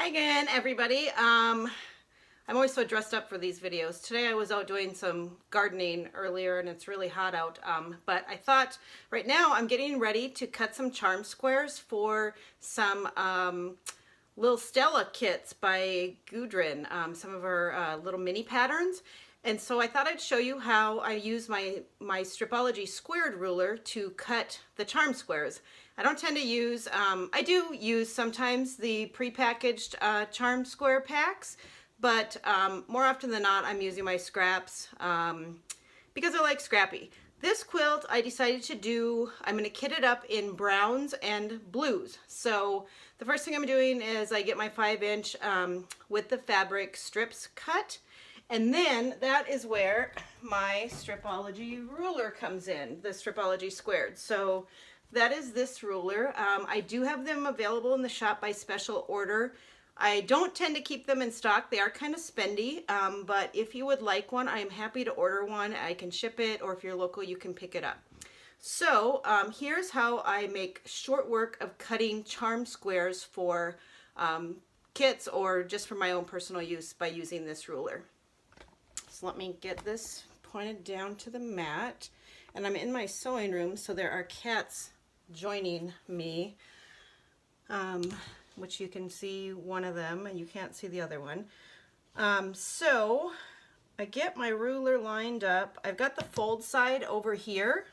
Hi again, everybody. I'm always so dressed up for these videos. Today I was out doing some gardening earlier and it's really hot out, but I thought right now I'm getting ready to cut some charm squares for some little Stella kits by Gudrun, some of her little mini patterns. And so I thought I'd show you how I use my Stripology Squared Ruler to cut the charm squares. I don't tend to use, I do use sometimes the prepackaged charm square packs, but more often than not I'm using my scraps because I like scrappy. This quilt I decided to do, I'm going to kit it up in browns and blues. So the first thing I'm doing is I get my 5-inch with the fabric strips cut. And then that is where my Stripology ruler comes in, the Stripology Squared. So that is this ruler. I do have them available in the shop by special order. I don't tend to keep them in stock. They are kind of spendy, but if you would like one, I am happy to order one. I can ship it, or if you're local, you can pick it up. So here's how I make short work of cutting charm squares for kits or just for my own personal use by using this ruler. So let me get this pointed down to the mat, and I'm in my sewing room, so there are cats joining me, which you can see one of them and you can't see the other one. So I get my ruler lined up. I've got the fold side over here,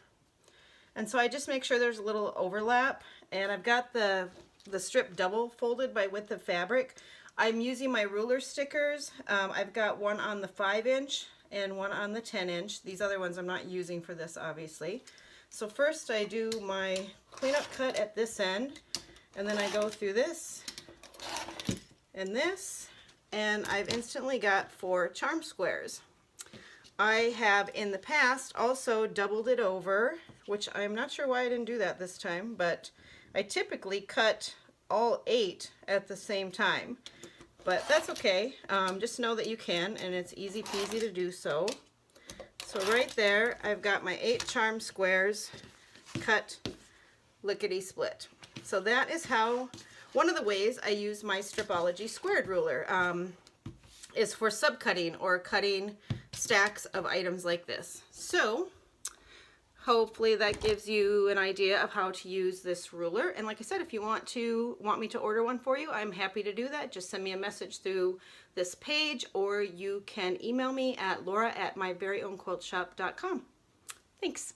and so I just make sure there's a little overlap, and I've got the strip double folded by width of fabric. I'm using my ruler stickers. I've got one on the 5-inch and one on the 10-inch. These other ones I'm not using for this, obviously. So first I do my cleanup cut at this end, and then I go through this and this, and I've instantly got 4 charm squares. I have in the past also doubled it over, which I'm not sure why I didn't do that this time, but I typically cut all 8 at the same time. But that's okay. Just know that you can, and it's easy peasy to do so. So right there, I've got my 8 charm squares cut lickety split. So that is how, one of the ways I use my Stripology Squared Ruler is for subcutting or cutting stacks of items like this. So hopefully that gives you an idea of how to use this ruler. And like I said, if you want me to order one for you, I'm happy to do that. Just send me a message through this page, or you can email me at laura@myveryOwnQuiltShop.com. Thanks.